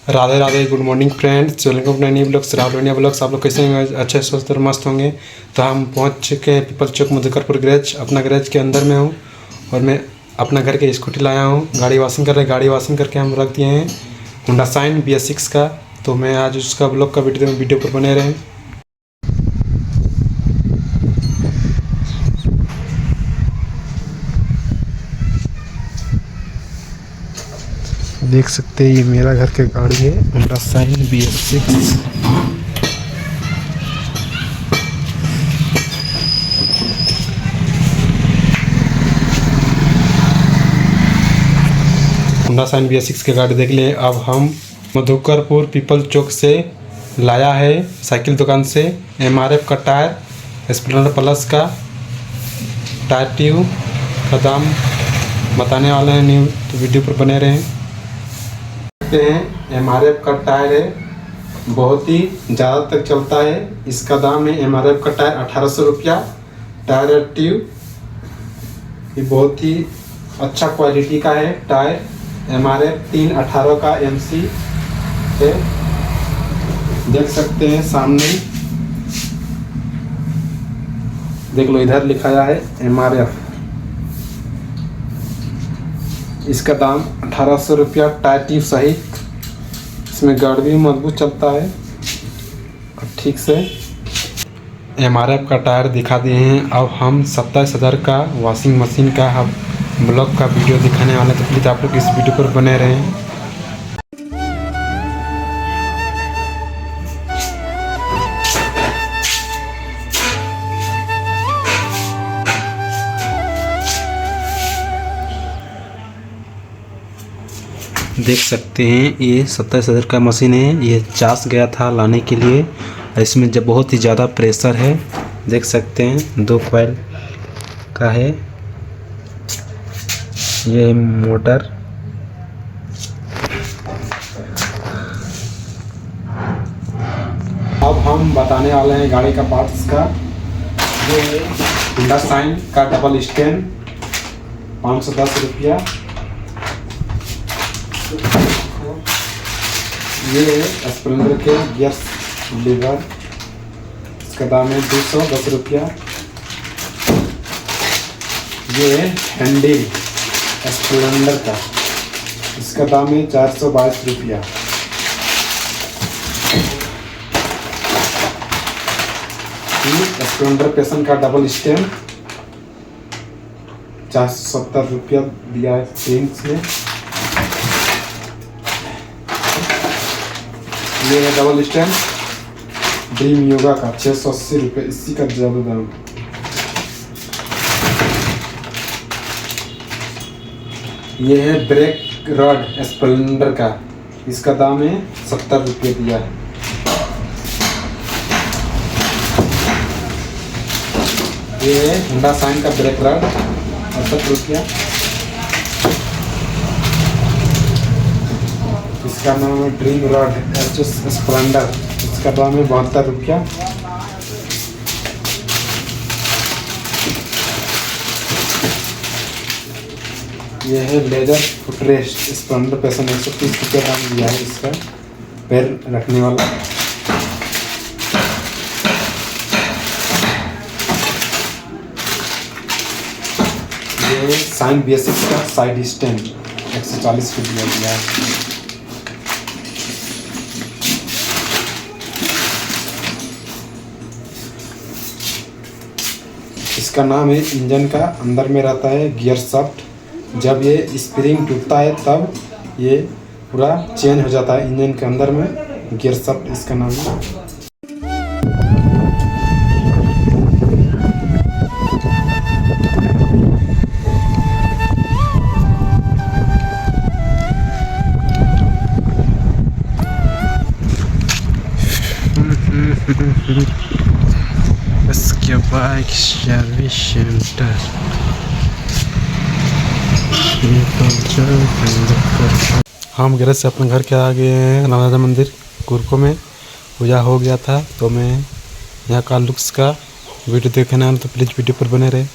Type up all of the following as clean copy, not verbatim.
Radhe Radhe, good morning friends. Welcome अपने new blogs Rahul blogs. आप लोग कैसे हैं? अच्छे स्वस्थ और मस्त होंगे। तो हम पहुंच चुके हैं पीपल चौक मुजफ्फरपुर गैरेज। अपना गैरेज के अंदर में हूं और मैं अपना घर के स्कूटी लाया हूं। गाड़ी वॉशिंग कर रहे हैं। गाड़ी वॉशिंग करके हम रख दिए हैं होंडा साइन BS6 का। तो मैं आज उसका ब्लॉग का वीडियो पर बने रहें। देख सकते हैं ये मेरा घर की गाड़ी है, Honda sign BS6। Honda sign BS6 की गाड़ी देख ले। अब हम मुजफ्फरपुर पीपल चौक से लाया है साइकिल दुकान से MRF का टायर, स्प्लेंडर प्लस का टायर ट्यूब का दाम बताने वाले हैं न्यू, तो वीडियो पर बने रहें। हैं MRF का टायर है, बहुत ही ज़्यादा तक चलता है। इसका दाम है MRF का टायर 1800 रुपया। टायर ट्यूब ये बहुत ही अच्छा क्वालिटी का है। टायर MRF 318 का MC है, देख सकते हैं सामने। देख लो, इधर लिखाया है MRF। इसका दाम 1800 रुपया। टायर ट्यूब सहित। इसमें गाड़ी भी मजबूत चलता है और ठीक से। MRF का टायर दिखा दिए हैं। अब हम 27,000 का वॉशिंग मशीन का हम ब्लॉग का वीडियो दिखाने वाले हैं, तो प्लीज़ आप लोग इस वीडियो पर बने रहें। देख सकते हैं ये 27,000 का मशीन है। ये चास गया था लाने के लिए। इसमें जब बहुत ही ज़्यादा प्रेशर है, देख सकते हैं 2 कॉइल का है ये मोटर। अब हम बताने वाले हैं गाड़ी का पार्ट्स का। ये होंडा साइन का डबल स्टैंड 510 रुपया। ये स्प्लेंडर के गियर लीवर, इसका दाम है 210 रुपया। ये हैंडल स्प्लेंडर का, इसका दाम है 422 रुपया। ये स्प्लेंडर पैशन का डबल स्टैंड 470 रुपया दिया है प्रिंट में। ये है डबल स्टैंड ड्रीम योगा का 680 रुपये। इसी का ज़्यादा दाम। ये है ब्रेक रॉड स्प्लेंडर का, इसका दाम है 70 रुपये दिया है। ये है होंडा साइन का ब्रेक रॉड 68 रुपया। इसका नाम है ड्रीम रॉड HS स्प्लेंडर, इसका दाम है 72 रुपया। यह है लेदर फुटरेस्ट स्प्लेंडर पैशन 130 रुपये दाम दिया है इसका, पैर रखने वाला। ये साइन BS6 का साइड स्टैंड 140 रुपया दिया है। इसका नाम है इंजन का, अंदर में रहता है गियर शाफ्ट। जब ये स्प्रिंग टूटता है तब ये पूरा चेंज हो जाता है इंजन के अंदर में, गियर शाफ्ट इसका नाम है। इसके बाइक सर्विस सेंटर। हम गैरेज से अपने घर के आ गए हैं राधा मंदिर कुरको में। पूजा हो गया था, तो मैं यहाँ का लुक्स का वीडियो देखने आना, तो प्लीज़ वीडियो पर बने रहे।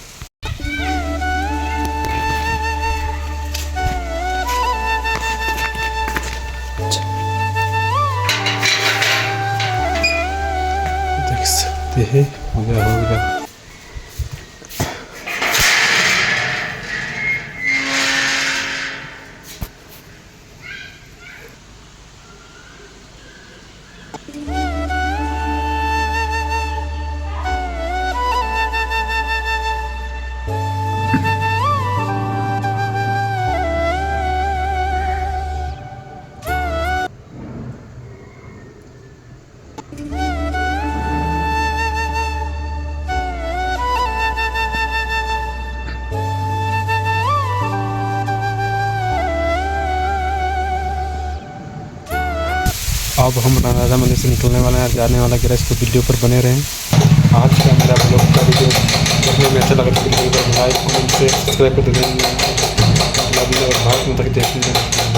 देखते हैं क्या होगा। अब हम राजा मंदिर से निकलने वाले हैं, जाने वाला गैरेज, तो वीडियो पर बने रहें। आज का मेरा ब्लॉग का वीडियो देखने में अच्छा लगा तो लाइक कमेंट से सब्सक्राइब कर दें। अगला वीडियो भारत में तक देखने